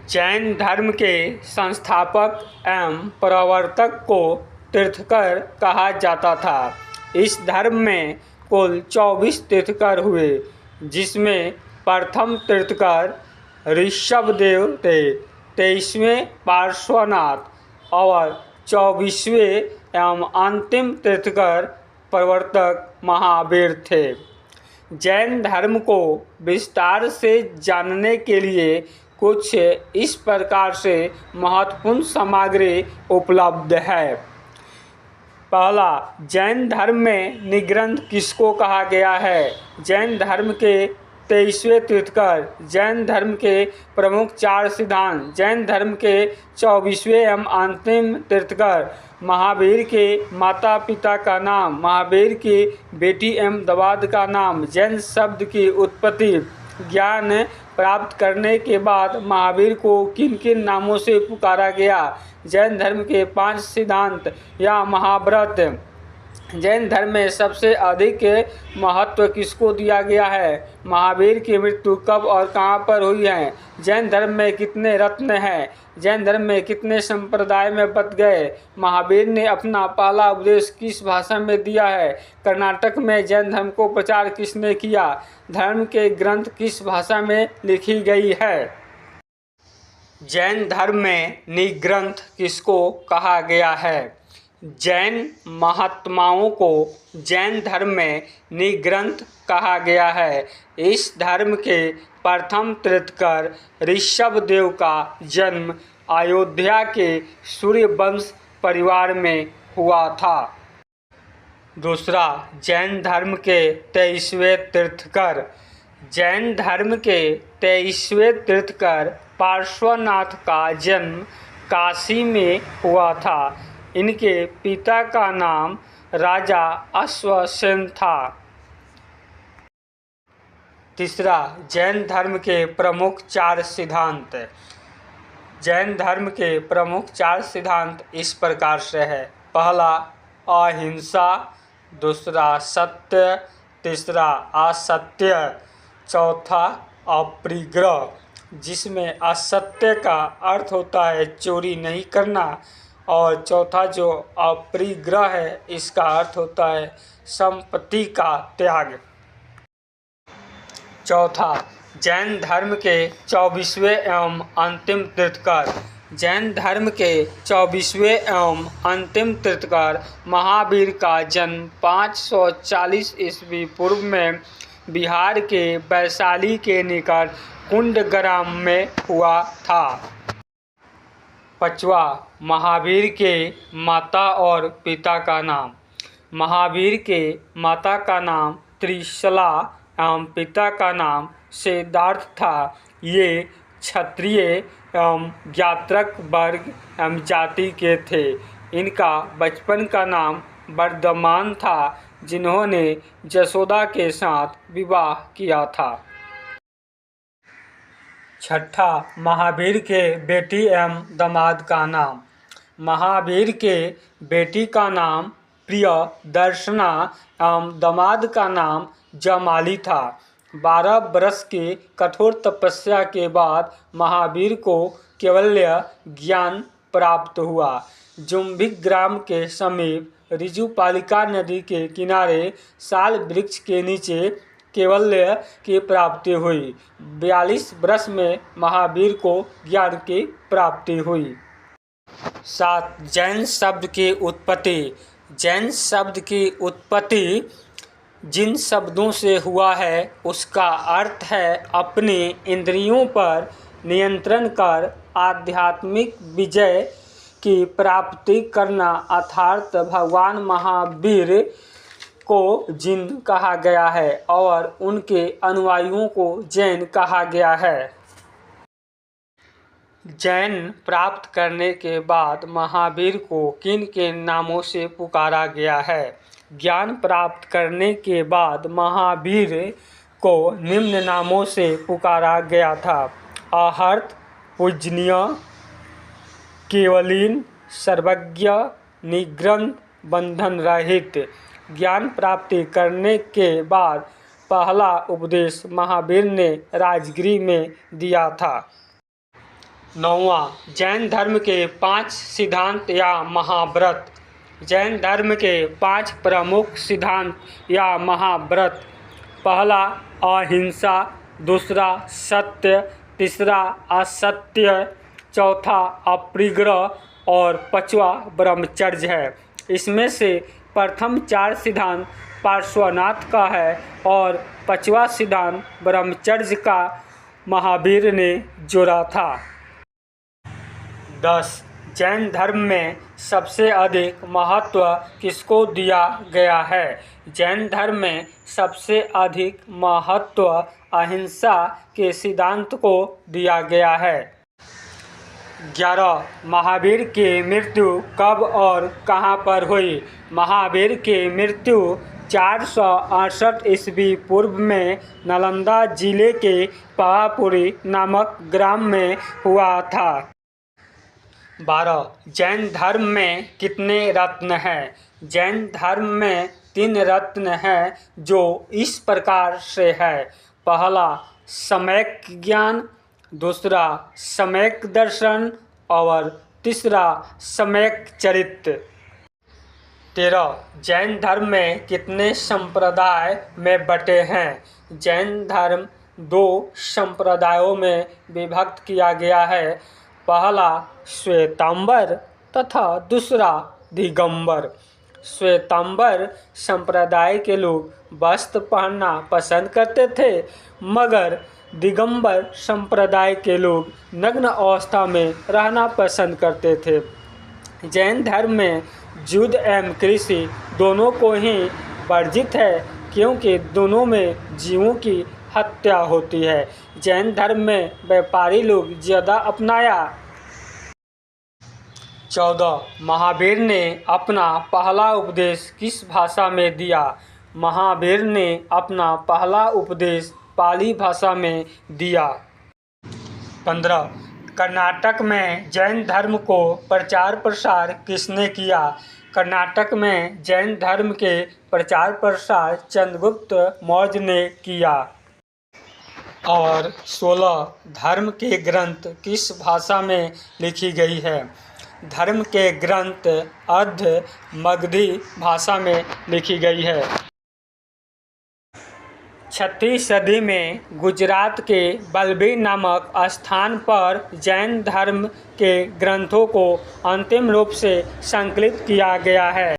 जैन धर्म के संस्थापक एवं प्रवर्तक को तीर्थंकर कहा जाता था। इस धर्म में कुल 24 तीर्थंकर हुए, जिसमें प्रथम तीर्थंकर ऋषभदेव थे, 23वें पार्श्वनाथ और 24वें एवं अंतिम तीर्थंकर प्रवर्तक महावीर थे। जैन धर्म को विस्तार से जानने के लिए कुछ इस प्रकार से महत्वपूर्ण सामग्री उपलब्ध है। पहला, जैन धर्म में निग्रंथ किसको कहा गया है? जैन धर्म के 23वें तीर्थंकर, जैन धर्म के प्रमुख 4 सिद्धांत, जैन धर्म के 24वें एवं अंतिम तीर्थंकर, महावीर के माता पिता का नाम, महावीर की बेटी एवं दामाद का नाम, जैन शब्द की उत्पत्ति, ज्ञान प्राप्त करने के बाद महावीर को किन किन नामों से पुकारा गया, जैन धर्म के 5 सिद्धांत या महाव्रत, जैन धर्म में सबसे अधिक महत्व किसको दिया गया है, महावीर की मृत्यु कब और कहाँ पर हुई है, जैन धर्म में कितने रत्न हैं, जैन धर्म में कितने संप्रदाय में बट गए, महावीर ने अपना पहला उपदेश किस भाषा में दिया है, कर्नाटक में जैन धर्म को प्रचार किसने किया, धर्म के ग्रंथ किस भाषा में लिखी गई है। जैन धर्म में निग्रंथ किसको कहा गया है? जैन महात्माओं को जैन धर्म में निग्रंथ कहा गया है। इस धर्म के प्रथम तीर्थंकर ऋषभदेव का जन्म अयोध्या के सूर्यवंश परिवार में हुआ था। दूसरा, जैन धर्म के 23वें तीर्थंकर, जैन धर्म के 23वें तीर्थंकर पार्श्वनाथ का जन्म काशी में हुआ था। इनके पिता का नाम राजा अश्वसेन था। तीसरा, जैन धर्म के प्रमुख 4 सिद्धांत, जैन धर्म के प्रमुख 4 सिद्धांत इस प्रकार से है। पहला, अहिंसा, दूसरा सत्य, तीसरा असत्य, चौथा अपरिग्रह, जिसमें असत्य का अर्थ होता है चोरी नहीं करना, और चौथा जो अपरिग्रह है इसका अर्थ होता है संपत्ति का त्याग। चौथा, जैन धर्म के 24वें एवं अंतिम तीर्थंकर, जैन धर्म के 24वें एवं अंतिम तीर्थंकर महावीर का जन्म 540 ईस्वी पूर्व में बिहार के वैशाली के निकट कुंडग्राम में हुआ था। पांचवा, महावीर के माता और पिता का नाम, महावीर के माता का नाम त्रिशला एवं पिता का नाम सिद्धार्थ था। ये क्षत्रिय एवं ज्ञात्रक वर्ग एवं जाति के थे। इनका बचपन का नाम वर्धमान था, जिन्होंने यशोदा के साथ विवाह किया था। छठा, महावीर के बेटी एवं दामाद का नाम, महावीर के बेटी का नाम प्रियदर्शना एवं दामाद का नाम जमाली था। 12 वर्ष की कठोर तपस्या के बाद महावीर को कैवल्य ज्ञान प्राप्त हुआ। जुम्भिक ग्राम के समीप ऋजुपालिका नदी के किनारे साल वृक्ष के नीचे कैवल्य की प्राप्ति हुई। 42 वर्ष में महावीर को ज्ञान की प्राप्ति हुई। 7, जैन शब्द की उत्पत्ति, जैन शब्द की उत्पत्ति जिन शब्दों से हुआ है उसका अर्थ है अपनी इंद्रियों पर नियंत्रण कर आध्यात्मिक विजय की प्राप्ति करना, अर्थात भगवान महावीर को जिन कहा गया है और उनके अनुयायियों को जैन कहा गया है। जैन प्राप्त करने के बाद महावीर को किन के नामों से पुकारा गया है? ज्ञान प्राप्त करने के बाद महावीर को निम्न नामों से पुकारा गया था: आहर्त, पूजनीय, केवलीन, सर्वज्ञ, निग्रंथ, बंधन रहित। ज्ञान प्राप्ति करने के बाद पहला उपदेश महावीर ने राजगिरी में दिया था। 9वां जैन धर्म के 5 सिद्धांत या महाव्रत। जैन धर्म के 5 प्रमुख सिद्धांत या महाव्रत। पहला अहिंसा, दूसरा सत्य, तीसरा असत्य, चौथा अपरिग्रह और 5वां ब्रह्मचर्य है। इसमें से प्रथम 4 सिद्धांत पार्श्वनाथ का है और 5वां सिद्धांत ब्रह्मचर्य का महावीर ने जोड़ा था। 10 जैन धर्म में सबसे अधिक महत्व किसको दिया गया है? जैन धर्म में सबसे अधिक महत्व अहिंसा के सिद्धांत को दिया गया है। 11 महावीर की मृत्यु कब और कहाँ पर हुई? महावीर की मृत्यु 468 ईस्वी पूर्व में नालंदा जिले के पावापुरी नामक ग्राम में हुआ था। 12 जैन धर्म में कितने रत्न हैं? जैन धर्म में 3 रत्न हैं जो इस प्रकार से है। पहला सम्यक ज्ञान, दूसरा सम्यक दर्शन और तीसरा सम्यक चरित्र। 13 जैन धर्म में कितने संप्रदाय में बटे हैं? जैन धर्म 2 संप्रदायों में विभक्त किया गया है। पहला श्वेतांबर तथा दूसरा दिगंबर। श्वेतांबर संप्रदाय के लोग वस्त्र पहनना पसंद करते थे, मगर दिगंबर संप्रदाय के लोग नग्न अवस्था में रहना पसंद करते थे। जैन धर्म में युद्ध एवं कृषि दोनों को ही वर्जित है, क्योंकि दोनों में जीवों की हत्या होती है। जैन धर्म में व्यापारी लोग ज़्यादा अपनाया। 14 महावीर ने अपना पहला उपदेश किस भाषा में दिया? महावीर ने अपना पहला उपदेश पाली भाषा में दिया। 15 कर्नाटक में जैन धर्म को प्रचार प्रसार किसने किया? कर्नाटक में जैन धर्म के प्रचार प्रसार चंद्रगुप्त मौर्य ने किया। और 16 धर्म के ग्रंथ किस भाषा में लिखी गई है? धर्म के ग्रंथ अर्ध मगधी भाषा में लिखी गई है। 6वीं सदी में गुजरात के बलबीर नामक स्थान पर जैन धर्म के ग्रंथों को अंतिम रूप से संकलित किया गया है।